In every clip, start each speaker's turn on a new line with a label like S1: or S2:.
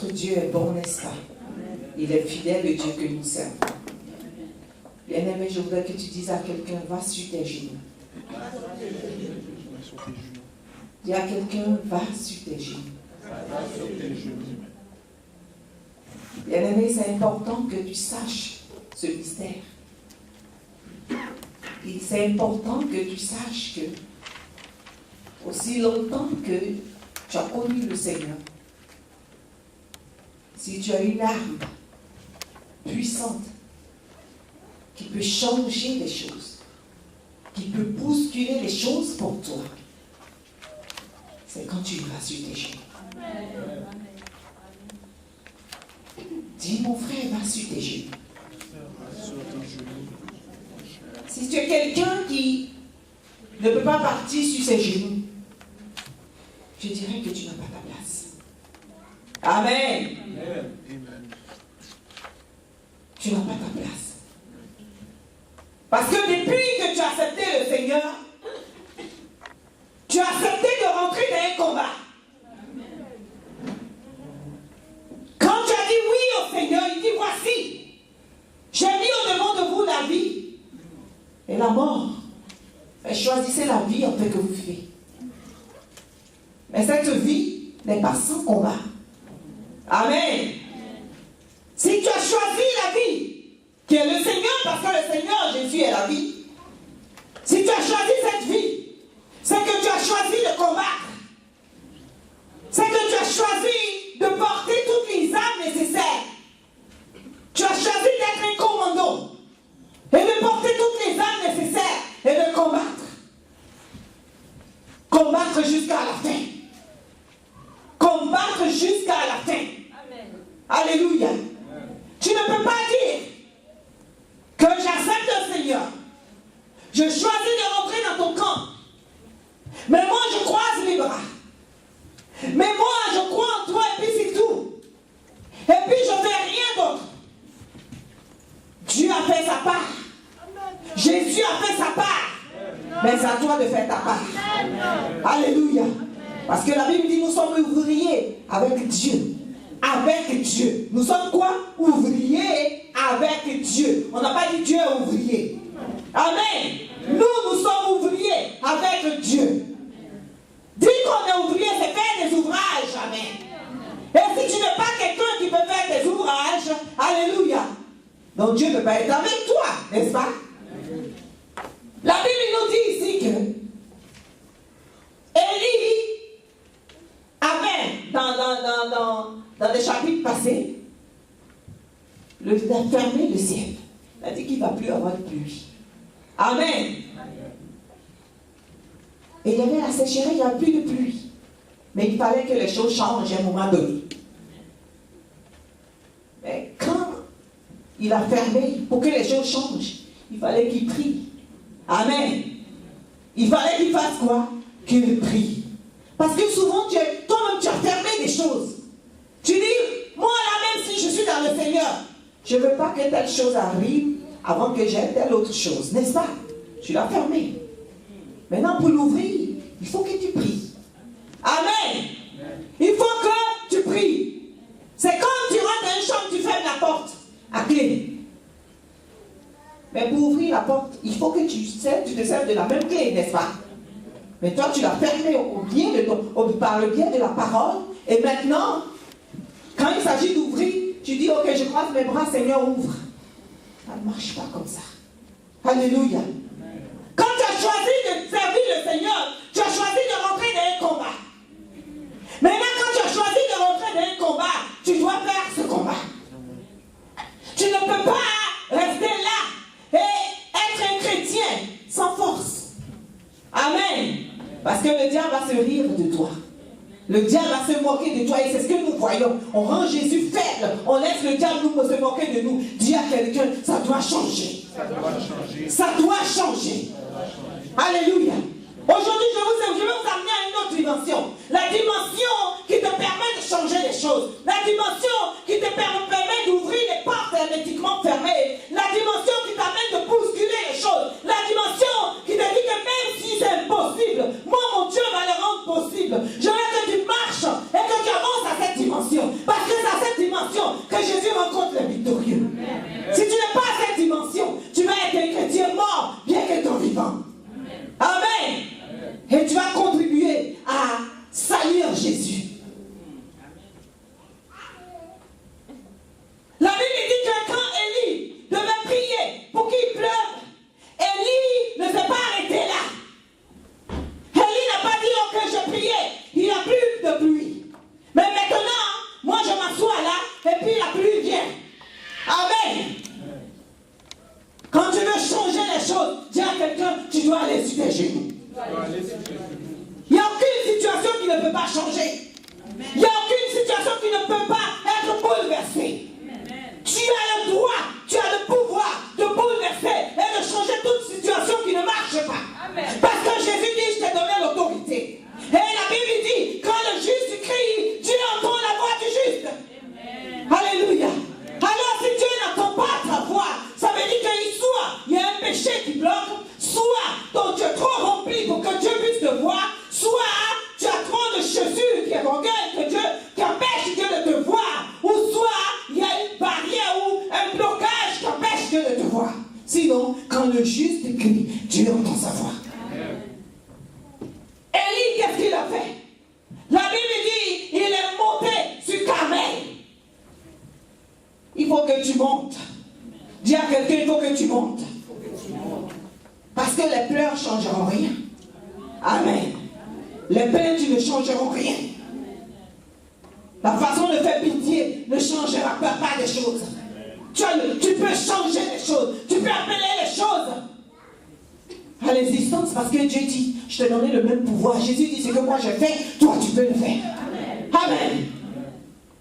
S1: Notre Dieu est bon, n'est-ce pas? Il est fidèle, le Dieu que nous servons. Bien-aimé, je voudrais que tu dises à quelqu'un, va sur tes genoux. Dis à quelqu'un, va sur tes genoux. Bien-aimé, c'est important que tu saches ce mystère. C'est important que tu saches que aussi longtemps que tu as connu le Seigneur, si tu as une arme puissante qui peut changer les choses, qui peut bousculer les choses pour toi, c'est quand tu vas sur tes genoux. Dis, mon frère, va sur tes genoux. Si tu es quelqu'un qui ne peut pas partir sur ses genoux, je dirais que tu n'as pas ta place. Amen. Tu n'as pas ta place. Parce que depuis que tu as accepté le Seigneur, tu as accepté de rentrer dans un combat. Quand tu as dit oui au Seigneur, il dit voici, j'ai mis au-devant de vous la vie et la mort. Et choisissez la vie en fait que vous vivez. Mais cette vie n'est pas sans combat. Amen. Si tu as choisi la vie, qui est le Seigneur, parce que le Seigneur Jésus est la vie. Si tu as choisi cette vie, c'est que tu as choisi de combattre. C'est que tu as choisi de porter toutes les armes nécessaires. Tu as choisi d'être un commando et de porter toutes les armes nécessaires et de combattre. Combattre jusqu'à la fin. Combattre jusqu'à la fin. Amen. Alléluia. Amen. Tu ne peux pas dire que j'accepte le Seigneur. Je choisis de rentrer dans ton camp. Mais moi, je croise les bras. Mais moi, je crois en toi et puis c'est tout. Et puis, je ne fais rien d'autre. Dieu a fait sa part. Jésus a fait sa part. Mais c'est à toi de faire ta part. Alléluia. Parce que la Bible dit nous sommes ouvriers avec Dieu. Avec Dieu. Nous sommes quoi? Ouvriers avec Dieu. On n'a pas dit Dieu est ouvrier. Amen. Nous sommes ouvriers avec Dieu. Dire qu'on est ouvrier, c'est faire des ouvrages. Amen. Et si tu n'es pas quelqu'un qui peut faire des ouvrages, alléluia. Donc Dieu ne peut pas être avec toi, n'est-ce pas? La Bible nous dit ici que Élie avait, dans les chapitres passés, il a fermé le ciel. Il a dit qu'il ne va plus avoir de pluie. Amen. Et il y avait la sécheresse, il n'y avait plus de pluie. Mais il fallait que les choses changent à un moment donné. Mais quand il a fermé, pour que les choses changent, il fallait qu'il prie. Amen. Il fallait qu'il fasse quoi? Qu'il prie. Parce que souvent, toi-même, tu as fermé des choses. Tu dis, moi là, même si je suis dans le Seigneur, je ne veux pas que telle chose arrive avant que j'aie telle autre chose. N'est-ce pas? Tu l'as fermé. Maintenant, pour l'ouvrir, il faut que tu pries. Amen. Il faut que tu pries. C'est comme tu rentres dans une chambre, tu fermes la porte à clé. Mais pour ouvrir la porte, il faut que tu te serves de la même clé, n'est-ce pas? Mais toi, tu l'as fermé par le biais de la parole. Et maintenant, quand il s'agit d'ouvrir, tu dis, ok, je croise mes bras, Seigneur, ouvre. Ça ne marche pas comme ça. Alléluia. Quand tu as choisi de servir le Seigneur, tu as choisi de rentrer dans un combat. Maintenant, quand tu as choisi de rentrer dans un combat, tu dois faire ce combat. Tu ne peux pas rester là et être un chrétien sans force. Amen. Parce que le diable va se rire de toi. Le diable va se moquer de toi et c'est ce que nous voyons. On rend Jésus faible. On laisse le diable se moquer de nous. Dis à quelqu'un, ça doit changer. Ça doit changer. Ça doit changer. Alléluia. Aujourd'hui, je vais vous amener à une autre dimension. La dimension qui te permet de changer les choses. La dimension qui te permet d'ouvrir les portes hermétiquement fermées. La dimension qui t'amène de bousculer les choses. La dimension qui te dit que même si c'est impossible, moi, mon Dieu va le rendre possible. Je veux que tu marches et que tu avances à cette dimension. Parce que ça pas changer. Il n'y a aucune situation qui ne peut pas être bouleversée. Tu as le droit, tu as le pouvoir de bouleverser et de changer toute situation qui ne marche pas. Parce que Jésus dit, je t'ai donné l'autorité. Et la Bible dit, quand le juste crie, Dieu entend la voix du juste. Alléluia. Alors si Dieu n'entend pas ta voix, ça veut dire qu'il y a un péché qui bloque, soit ton Dieu est trop rempli pour que Dieu puisse te voir, soit tu as trop de chaussures qui regagnent que Dieu, qui empêche Dieu de te voir, ou soit il y a une barrière ou un blocage qui empêche Dieu de te voir. Sinon, quand le juste crie, Dieu entend sa voix. Élie, qu'est-ce qu'il a fait? La Bible dit, il est monté sur Carmel. Il faut que tu montes. Dis à quelqu'un, il faut que tu montes. Parce que les pleurs ne changeront rien. Amen. Les peines ne changeront rien. La façon de faire pitié ne changera pas des choses. Tu peux changer les choses. Tu peux appeler les choses à l'existence parce que Dieu dit, je t'ai donné le même pouvoir. Jésus dit, ce que moi je fais, toi tu peux le faire. Amen.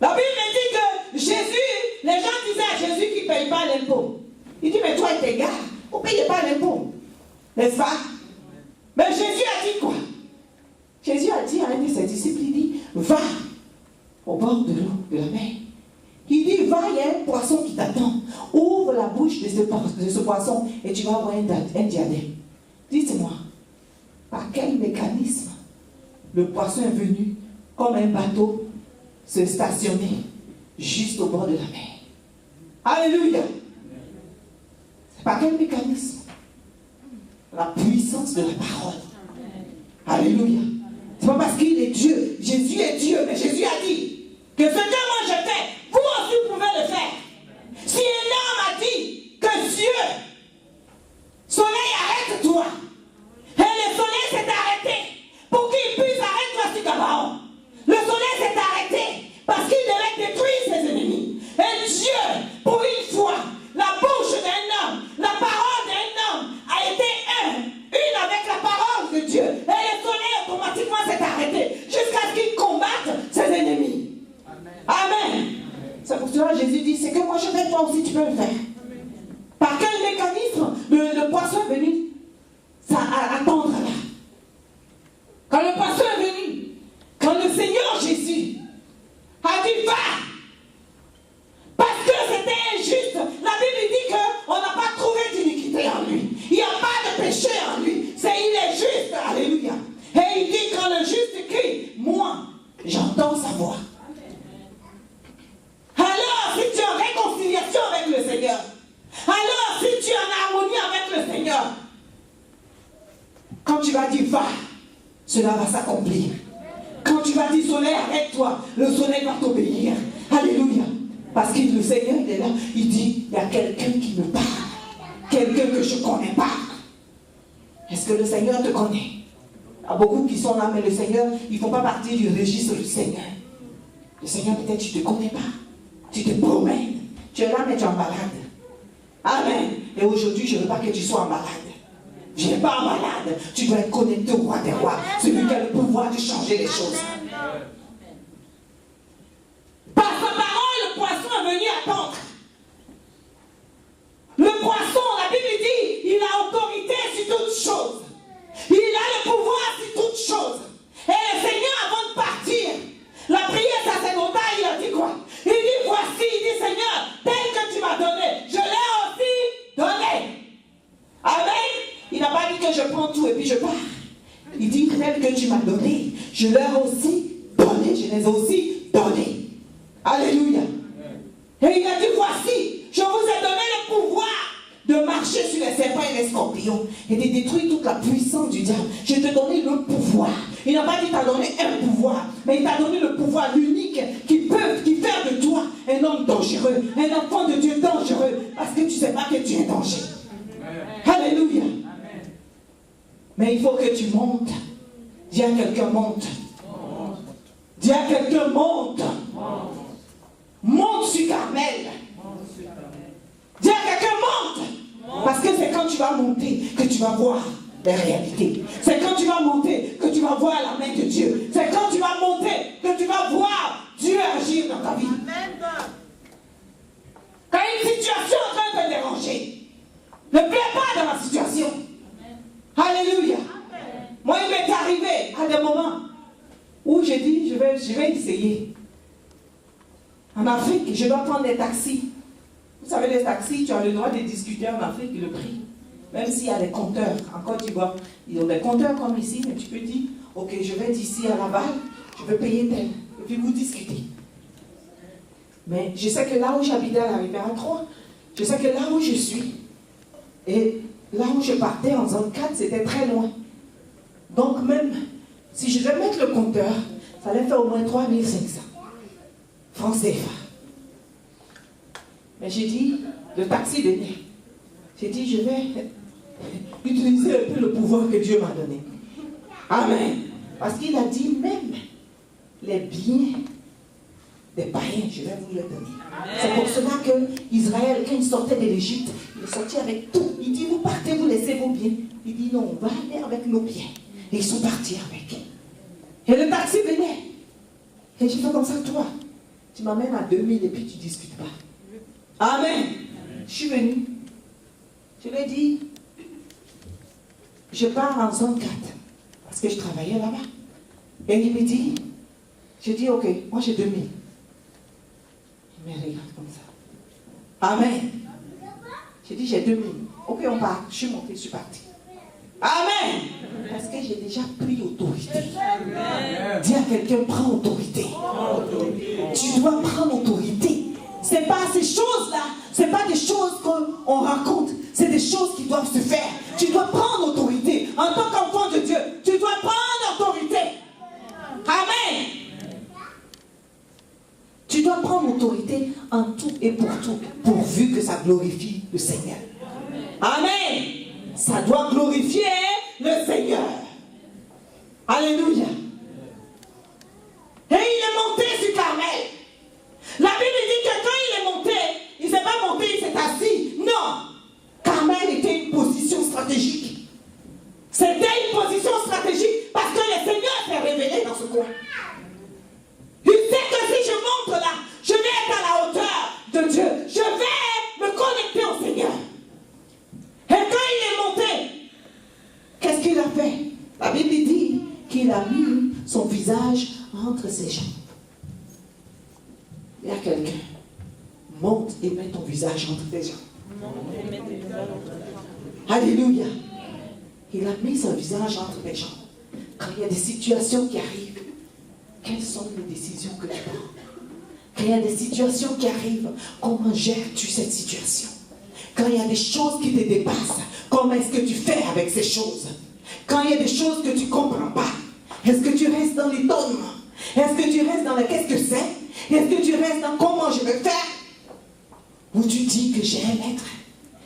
S1: La Bible dit que Jésus, les gens disaient à Jésus qu'il ne paye pas l'impôt. Il dit, mais toi et tes gars, vous ne payez pas l'impôt. N'est-ce pas? Mais Jésus a dit quoi? Jésus a dit à un de ses disciples, il dit, va au bord de l'eau, de la mer. Il dit, va, il y a un poisson qui t'attend. Ouvre la bouche de ce poisson et tu vas avoir un diadème. Dites-moi, par quel mécanisme le poisson est venu comme un bateau se stationner juste au bord de la mer? Alléluia! C'est par quel mécanisme? La puissance de la parole. Alléluia! C'est pas parce qu'il est Dieu. Jésus est Dieu, mais Jésus a dit que ce que moi je fais, vous aussi pouvez le faire. Si un homme a dit que Dieu, soleil, arrête-toi. Et le soleil s'est arrêté pour qu'il puisse arrêter sur Gabaon. Le soleil s'est arrêté parce qu'il devait détruire ses ennemis. Et Dieu, pour une fois, la bouche d'un homme, la parole d'un homme a été une avec la parole de Dieu. Et le soleil automatiquement s'est arrêté jusqu'à ce qu'il combatte ses ennemis. Amen. C'est pour cela que Jésus dit, c'est que moi je fais, toi aussi tu peux le faire. Par quel mécanisme le poisson est venu attendre là? Quand le poisson est venu, quand le Seigneur Jésus a dit va, parce que c'était injuste, la Bible dit qu'on n'a pas trouvé d'iniquité en lui. Il n'y a pas de péché en lui. Il est juste. Alléluia. Et il dit quand le juste crie, moi, j'entends sa voix. Alors, si tu es en réconciliation avec le Seigneur, alors si tu es en harmonie avec le Seigneur, quand tu vas dire va, cela va s'accomplir. Quand tu vas dire soleil, arrête-toi, le soleil va t'obéir. Alléluia. Parce que le Seigneur, il est là, il dit, il y a quelqu'un qui me parle. Quelqu'un que je ne connais pas. Est-ce que le Seigneur te connaît? Il y a beaucoup qui sont là, mais le Seigneur, ils ne font pas partie du registre du Seigneur. Le Seigneur, peut-être, tu ne te connais pas. Tu te promènes. Tu es là, mais tu es en malade. Amen. Et aujourd'hui, je ne veux pas que tu sois en malade. Je n'ai pas en malade. Tu dois être connecté au roi des rois. Celui qui a le pouvoir de changer les choses. Par sa parole, le poisson est venu attendre. Le poisson, la Bible dit, il a autorité sur toutes choses. Il a le pouvoir sur toutes choses. Et le Seigneur, avant de partir, la prière sacerdotale, il a dit quoi? Il dit, voici, il dit, Seigneur, tel que tu m'as donné, je l'ai aussi donné. Amen. Il n'a pas dit que je prends tout et puis je pars. Il dit, tel que tu m'as donné, je leur ai aussi donné, je les ai aussi donnés. Alléluia. Et il a dit, voici, je vous ai donné le pouvoir de marcher sur les serpents et les scorpions et de détruire toute la puissance du diable. Je t'ai donné le pouvoir. Il n'a pas dit qu'il t'a donné un pouvoir, mais il t'a donné le pouvoir, l'unique, qui fait de toi un homme dangereux, un enfant de Dieu dangereux, parce que tu ne sais pas que tu es danger. Alléluia. Mais il faut que tu montes. Dis à quelqu'un, monte. Dis à quelqu'un, monte. Monte sur Carmel. Dis à quelqu'un, monte. Parce que c'est quand tu vas monter que tu vas voir les réalités. C'est quand tu vas monter que tu vas voir la main de Dieu. C'est quand tu vas monter que tu vas voir Dieu agir dans ta vie. Quand une situation est en train de te déranger, ne plaît pas dans la situation. Alléluia. Moi, il m'est arrivé à des moments où j'ai dit, je vais essayer. En Afrique, je dois prendre des taxis. Vous savez, les taxis, tu as le droit de discuter en Afrique le prix. Même s'il y a des compteurs. En Côte d'Ivoire, ils ont des compteurs comme ici, mais tu peux dire, ok, je vais d'ici à Laval, je vais payer tel. Et puis vous discutez. Mais je sais que là où j'habitais à la Rivière 3, je sais que là où je suis, et là où je partais en zone 4, c'était très loin. Donc même, si je devais mettre le compteur, ça allait faire au moins 3500 francs CFA. Mais j'ai dit, le taxi venait. J'ai dit, je vais utiliser un peu le pouvoir que Dieu m'a donné. Amen. Parce qu'il a dit, même les biens des païens, je vais vous les donner. C'est pour cela que Israël, quand il sortait de l'Égypte, il est sorti avec tout. Il dit, vous partez, vous laissez vos biens. Il dit, non, on va aller avec nos biens. Et ils sont partis avec. Et le taxi venait. Et j'ai fait comme ça, toi, tu m'amènes à 2000 et puis tu ne discutes pas. Amen. Je suis venue. Je lui ai dit, je pars en zone 4. Parce que je travaillais là-bas. Et il me dit, j'ai dit, ok, moi j'ai 2000. Il me regarde comme ça. Amen. J'ai dit, j'ai 2000. Ok, on part. Je suis montée, je suis partie. Amen. Parce que j'ai déjà pris autorité. Dis à quelqu'un, prends autorité. Tu dois prendre autorité. Ce n'est pas ces choses-là, ce n'est pas des choses qu'on raconte, c'est des choses qui doivent se faire. Tu dois prendre autorité. En tant qu'enfant de Dieu, tu dois prendre autorité. Amen. Tu dois prendre autorité en tout et pour tout, pourvu que ça glorifie le Seigneur. Amen. Ça doit glorifier le Seigneur. Alléluia. Et il est monté sur Carmel. La Bible dit que quand il est monté, il ne s'est pas monté, il s'est assis. Non. Carmel était une position stratégique. C'était une position stratégique parce que le Seigneur s'est révélé dans ce coin. Il sait que si je monte là, je vais être à la hauteur de Dieu. Je vais me connecter au Seigneur. Et quand il est monté, qu'est-ce qu'il a fait? La Bible dit qu'il a mis son visage entre ses jambes. Il y a quelqu'un. Monte et mets ton visage entre tes jambes. Alléluia. Il a mis son visage entre tes jambes. Quand il y a des situations qui arrivent, quelles sont les décisions que tu prends? Quand il y a des situations qui arrivent, comment gères-tu cette situation? Quand il y a des choses qui te dépassent, comment est-ce que tu fais avec ces choses? Quand il y a des choses que tu ne comprends pas, est-ce que tu restes dans l'étonnement? Est-ce que tu restes dans le qu'est-ce que c'est? Est-ce que tu restes dans comment je vais faire? Ou tu dis que j'ai un maître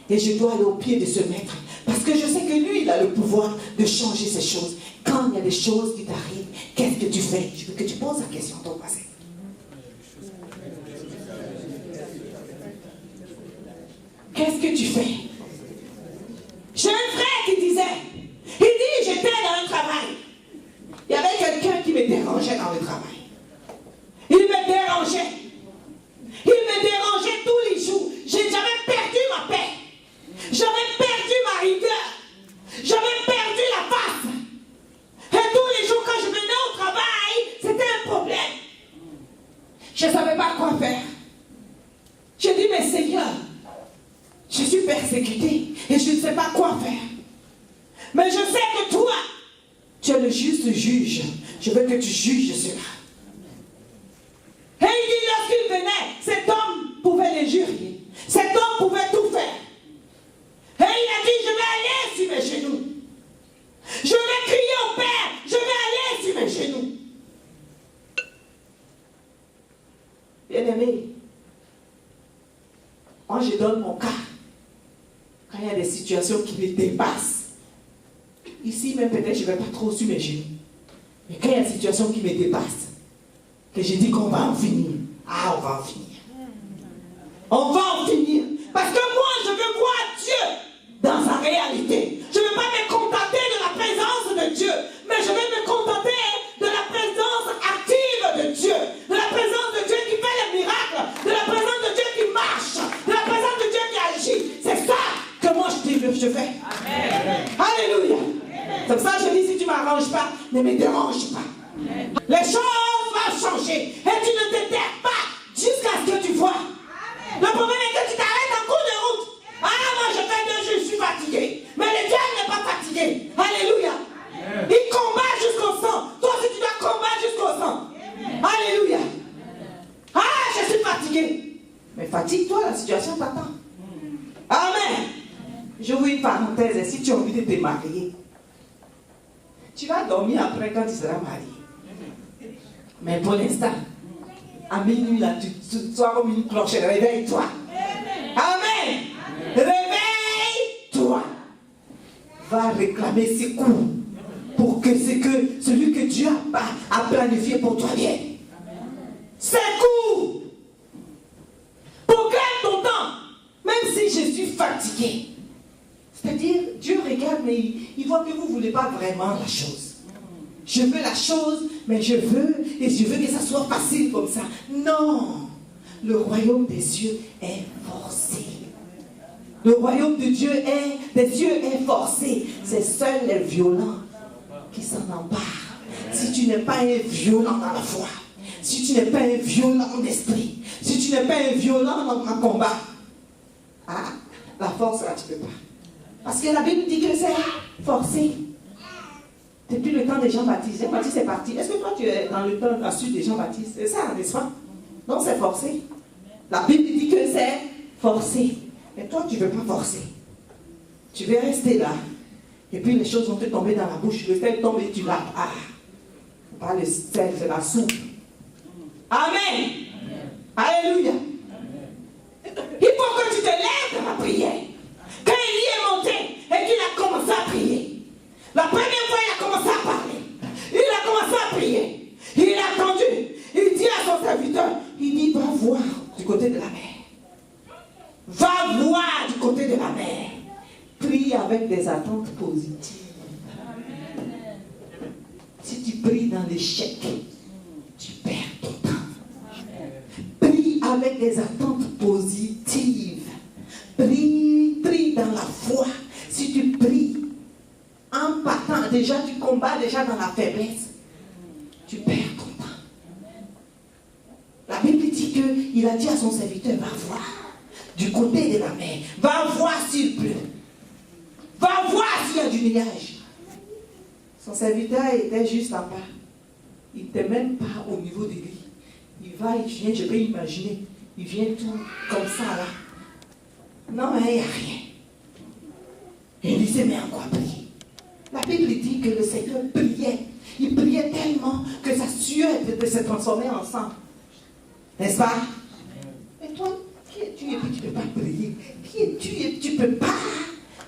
S1: et je dois aller au pied de ce maître parce que je sais que lui, il a le pouvoir de changer ces choses. Quand il y a des choses qui t'arrivent, qu'est-ce que tu fais? Je veux que tu poses la question à ton passé. Qu'est-ce que tu fais? J'ai un frère qui disait, il dit, j'étais dans un travail. Il y avait quelqu'un qui me dérangeait dans le travail. Il me dérangeait. Il me dérangeait tous les jours. J'avais perdu ma paix. J'avais perdu ma rigueur. J'avais perdu la face. Et tous les jours quand je venais au travail, c'était un problème. Je ne savais pas quoi faire. J'ai dit, mais Seigneur, je suis persécuté et je ne sais pas quoi faire. Mais je sais que toi, tu es le juste juge. Je veux que tu juges cela. Et il dit, lorsqu'il venait, cet homme pouvait les jurer. Cet homme pouvait tout faire. Et il a dit, je vais aller sur mes genoux. Je vais crier au Père, je vais aller sur mes genoux. Bien-aimé, moi je donne mon cas. Quand il y a des situations qui me dépassent, ici même peut-être je ne vais pas trop sur mes genoux. Mais quand il y a des situations qui me dépassent, que je dis qu'on va en finir, on va en finir. On va en finir. Parce que moi je veux voir Dieu dans sa réalité. Je ne veux pas me contenter de C'est pour ça que je dis, si tu ne m'arranges pas, ne me dérange pas. Les choses vont changer. Et tu ne te terres pas jusqu'à ce que tu vois. Le problème est que tu t'arrêtes en cours de route. Ah, moi je fais 2 jours, je suis fatigué. Mais le diable n'est pas fatigué. Alléluia. Il combat jusqu'au sang. Toi aussi tu dois combattre jusqu'au sang. Alléluia. Ah, je suis fatigué. Mais fatigue-toi, la situation t'attend. Amen. Je vous une parenthèse. Si tu as envie de te marier, tu vas dormir après quand tu seras marié. Mais pour l'instant, à minuit, là, tu sois comme une cloche. Réveille-toi. Amen. Réveille-toi. Va réclamer ses coups pour que celui que Dieu a planifié pour toi vienne. Ses coups. Pour gagner ton temps. Même si je suis fatigué. C'est-à-dire, Dieu regarde, mais il voit que vous ne voulez pas vraiment la chose. Je veux la chose, mais je veux que ça soit facile comme ça. Non. Le royaume des cieux est forcé. Le royaume de Dieu des cieux est forcé. C'est seuls les violents qui s'en emparent. Si tu n'es pas un violent dans la foi, si tu n'es pas un violent d'esprit, si tu n'es pas un violent dans ton combat, la force là, tu ne peux pas. Parce que la Bible dit que c'est forcé. Depuis le temps de Jean-Baptiste. Jean-Baptiste est parti. Est-ce que toi tu es dans le temps de la suite de Jean-Baptiste? C'est ça, n'est-ce pas? Non, c'est forcé. La Bible dit que c'est forcé. Mais toi, tu ne veux pas forcer. Tu veux rester là. Et puis les choses vont te tomber dans la bouche. Le sel tombe et tu l'as. Pas le sel, c'est la soupe. Amen. Alléluia. Il faut que tu te lèves dans la prière. Quand Élie est monté et qu'il a commencé à prier. La première fois, il a commencé à parler. Il a commencé à prier. Il a attendu. Il dit à son serviteur, il dit, va voir du côté de la mer. Va voir du côté de la mer. Prie avec des attentes positives. Si tu pries dans l'échec, tu perds ton temps. Prie avec des attentes positives. Prie dans la foi. Si tu pries en partant, déjà tu combats déjà dans la faiblesse, tu perds ton temps. La Bible dit qu'il a dit à son serviteur, va voir du côté de la mer, va voir s'il pleut, va voir s'il y a du nuage. Son serviteur était juste en bas, il n'était même pas au niveau de lui. Il va, il vient, je peux imaginer, il vient tout comme ça là. Non, mais il n'y a rien. Et il s'est mis en quoi prier. La Bible dit que le Seigneur priait. Il priait tellement que sa sueur se transformait en sang. N'est-ce pas? Mais toi, qui es-tu et puis tu ne peux pas prier? Qui es-tu et puis tu ne peux pas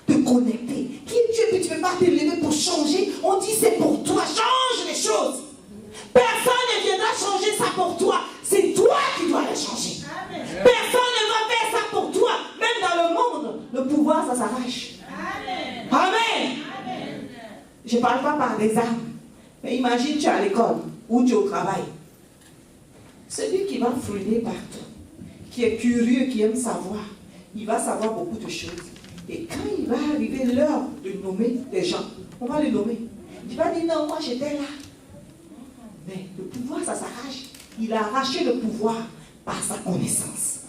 S1: te connecter? Qui es-tu et puis tu ne peux pas te lever pour changer? On dit c'est pour toi. Change les choses. Personne ne viendra changer ça pour toi. C'est toi qui dois les changer. Amen. Personne ne va faire ça pour toi. Même dans le monde, le pouvoir, ça s'arrache. Amen. Amen. Amen. Je ne parle pas par des armes. Mais imagine, tu es à l'école ou tu es au travail. Celui qui va fouiner partout, qui est curieux, qui aime savoir, il va savoir beaucoup de choses. Et quand il va arriver l'heure de nommer des gens, on va les nommer. Il va dire non, moi j'étais là. Mais le pouvoir, ça s'arrache. Il a arraché le pouvoir par sa connaissance.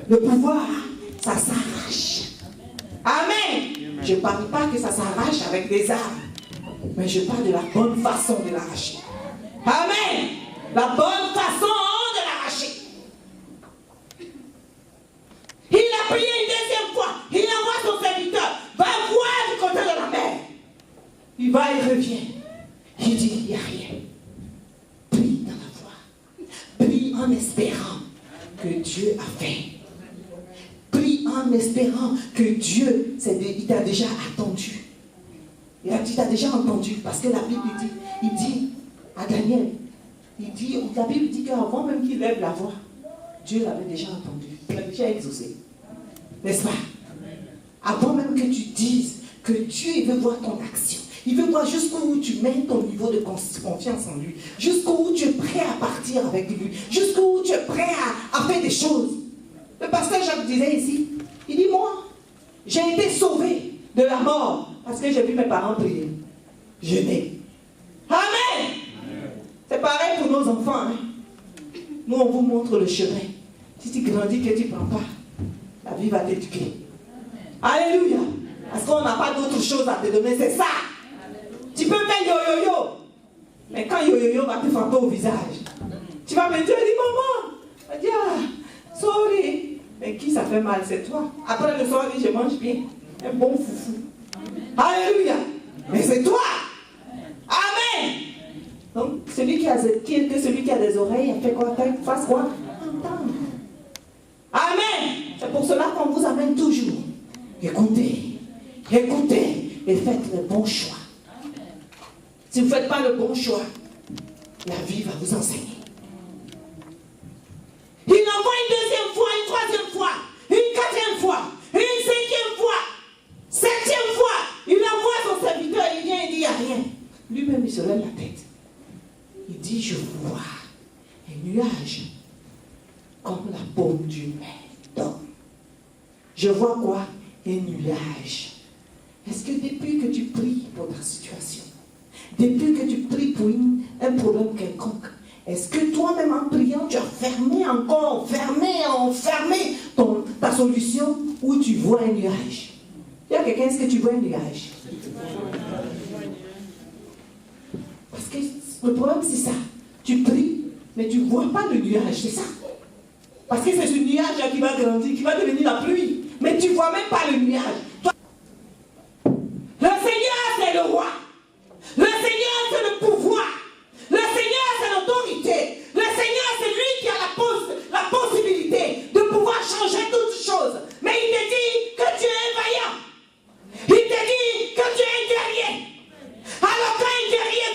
S1: Le pouvoir, ça s'arrache. Amen. Je ne parle pas que ça s'arrache avec des armes. Mais je parle de la bonne façon de l'arracher. Amen. La bonne façon de l'arracher. Il a prié une deuxième fois. Il envoie son serviteur. Va voir du côté de la mer. Il va et revient. Il dit, il n'y a rien. Prie dans la foi. Prie en espérant que Dieu a fait. Prie en espérant que Dieu, il t'a déjà attendu. Il t'a déjà entendu. Parce que la Bible dit, il dit à Daniel, la Bible dit qu'avant même qu'il lève la voix, Dieu l'avait déjà entendu. Il l'a déjà exaucé. N'est-ce pas? Avant même que tu dises que Dieu il veut voir ton action. Il veut voir jusqu'où tu mets ton niveau de confiance en lui. Jusqu'où tu es prêt à partir avec lui. Jusqu'où tu es prêt à faire des choses. Le pasteur Jacques disait ici, il dit, moi, j'ai été sauvé de la mort parce que j'ai vu mes parents prier. jeûner. Amen. C'est pareil pour nos enfants. Hein. Nous, on vous montre le chemin. Si tu grandis que tu ne prends pas, la vie va t'éduquer. Alléluia. Parce qu'on n'a pas d'autre chose à te donner, c'est ça. Tu peux faire yo-yo-yo. Mais quand yo-yo-yo va te frapper au visage, tu vas me dire, maman, va dire, sorry. Mais qui ça fait mal, c'est toi. Après le soir, je mange bien. Un bon foufou. Alléluia. Mais c'est toi. Amen. Donc, celui qui a des oreilles, fait quoi? Fasse quoi? Entendre. Amen. C'est pour cela qu'on vous amène toujours. Écoutez, écoutez et faites le bon choix. Si vous ne faites pas le bon choix, la vie va vous enseigner. Il envoie une deuxième fois, une troisième fois, une quatrième fois, une cinquième fois, septième fois. Il envoie son serviteur, il vient et dit, il n'y a rien. Lui-même, il se lève la tête. Il dit, je vois un nuage comme la paume d'une main d'homme. Je vois quoi? Un nuage. Est-ce que depuis que tu pries pour ta situation, depuis que tu pries pour un problème quelconque, est-ce que toi-même en priant, tu as fermé ta solution ou tu vois un nuage? Il y a quelqu'un, est-ce que tu vois un nuage? Parce que le problème c'est ça. Tu pries, mais tu ne vois pas le nuage, c'est ça. Parce que c'est ce nuage-là qui va grandir, qui va devenir la pluie. Mais tu ne vois même pas le nuage. Le Seigneur, c'est le roi. Le Seigneur, c'est le pouvoir. Le Seigneur, c'est l'autorité. Le Seigneur, c'est lui qui a la possibilité de pouvoir changer toutes choses. Mais il te dit que tu es un vaillant. Il te dit que tu es un guerrier. Alors quand un guerrier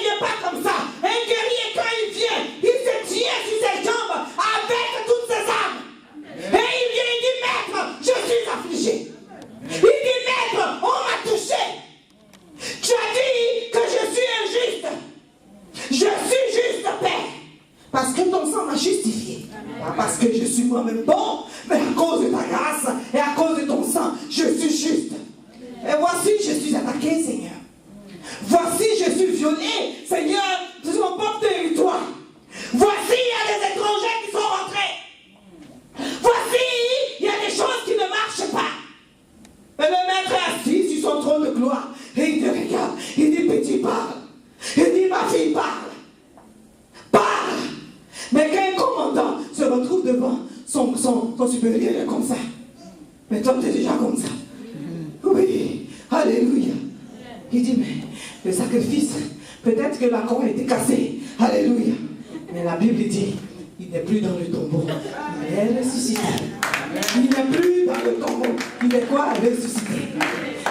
S1: vient pas comme ça. Un guerrier, quand il vient, il se tient sur ses jambes avec toutes ses armes. Et il vient, il dit, maître, je suis affligé. Il dit, maître, on m'a touché. Tu as dit que je suis injuste. Je suis juste, Père. Parce que ton sang m'a justifié. Pas parce que je suis moi-même bon, mais à cause de ta grâce et à cause de ton sang, je suis juste. Et voici, je suis attaqué, Seigneur. Voici, je suis violé, Seigneur, sur mon propre territoire. Voici, il y a des étrangers qui sont rentrés. Voici, il y a des choses qui ne marchent pas. Et le maître est assis sur son trône de gloire. Et il te regarde. Il dit, petit, parle. Il dit, ma fille, parle. Parle. Mais quand un commandant se retrouve devant son supérieur, il est comme ça. Mais toi, tu es déjà comme ça. Oui. Alléluia. Il dit, mais le sacrifice, peut-être que la croix a été cassée. Alléluia. Mais la Bible dit, il n'est plus dans le tombeau. Il est ressuscité. Il n'est plus dans le tombeau. Il est quoi? Ressuscité.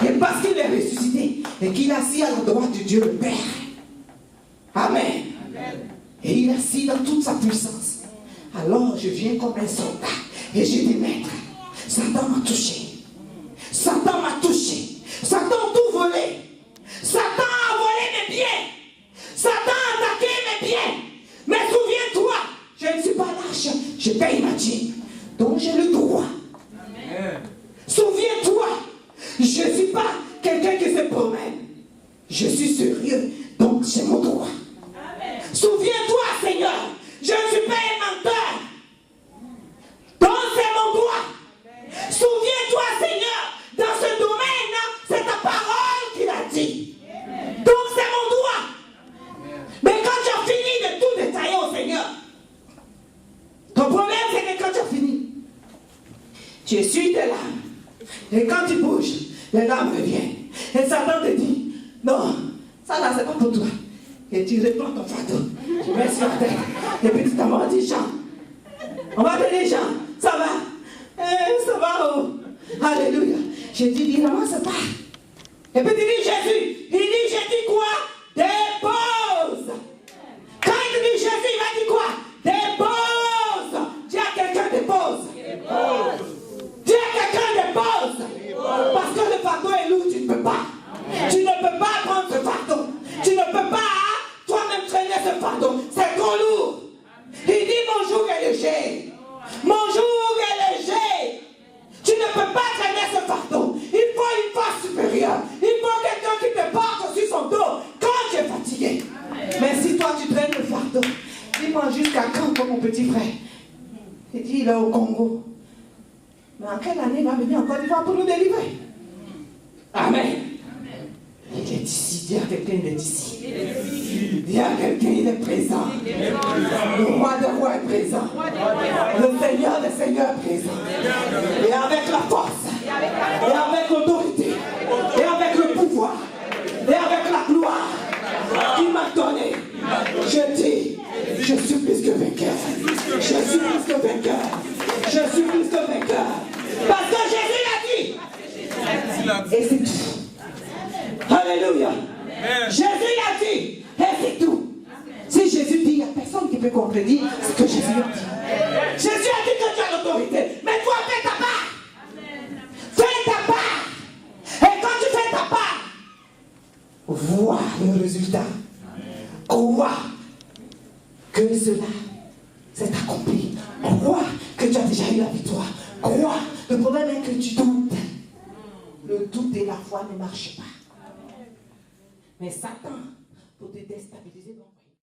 S1: Et parce qu'il est ressuscité et qu'il est assis à la droite de Dieu le Père. Amen. Et il est assis dans toute sa puissance. Alors je viens comme un soldat et je dis, maître, Satan m'a touché. Satan m'a touché. Satan a tout volé. Satan a volé mes biens. Satan a attaqué mes biens. Mais souviens-toi, je ne suis pas lâche. Je paye ma dîme. Donc j'ai le droit. Amen. Souviens-toi, je ne suis pas quelqu'un qui se promène. Je suis sérieux. Donc j'ai mon droit. Amen. Souviens-toi, Seigneur, je ne suis pas un menteur. Donc c'est mon droit. Amen. Souviens-toi, Seigneur, dans ce domaine, c'est ta parole qui l'a dit. Amen. Donc c'est mon droit. Amen. Mais quand tu as fini de tout détailler au Seigneur, ton problème c'est que quand tu as fini, tu essuies tes larmes. Et quand tu bouges, les larmes reviennent. Et Satan te dit, non, ça là c'est pas pour toi. Et tu reprends ton fardeau, tu mets sur la tête. Et puis tu t'en dit, Jean, on va te dire, Jean, ça va. Ça va, oh. Alléluia. J'ai dit, dis, ramasse pas. Et puis tu dis, Jésus. Il dit, j'ai dit quoi? Dépose. Quand il dit Jésus, il va dire quoi? Dépose. Dis à quelqu'un, dépose. Dépose. Dis à quelqu'un, dépose. Parce que le fardeau est lourd, tu ne peux pas. Tu ne peux pas prendre ce fardeau. Tu ne peux pas toi-même traîner ce fardeau. C'est trop lourd. Il dit, mon joug est léger. Mon joug est léger. Tu ne peux pas traîner ce fardeau. Il faut une force supérieure. Il faut quelqu'un qui te porte. il est au Congo. Mais en quelle année il va venir en Côte d'Ivoire pour nous délivrer? Amen. Il est ici. Dis à quelqu'un, il est ici. Dis à quelqu'un, il est présent. Le roi des rois est présent. Le Seigneur des seigneurs est présent. Et avec la force, et avec l'autorité, et avec le pouvoir, et avec la gloire qu'il m'a donné, je dis, je suis plus que vainqueur. Je suis plus que vainqueur. Je suis plus que vainqueur. Parce que Jésus l'a dit. Et c'est tout. Alléluia. Jésus l'a dit. Et c'est tout. Si Jésus dit, il n'y a personne qui peut contredire ce que Jésus a dit. Jésus a dit que tu as l'autorité. Mais toi, fais ta part. Fais ta part. Et quand tu fais ta part, vois le résultat. Crois que cela s'est accompli. Crois que tu as déjà eu la victoire. Crois. Le problème est que tu doutes. Le doute et la foi ne marchent pas. Mais Satan, pour te déstabiliser,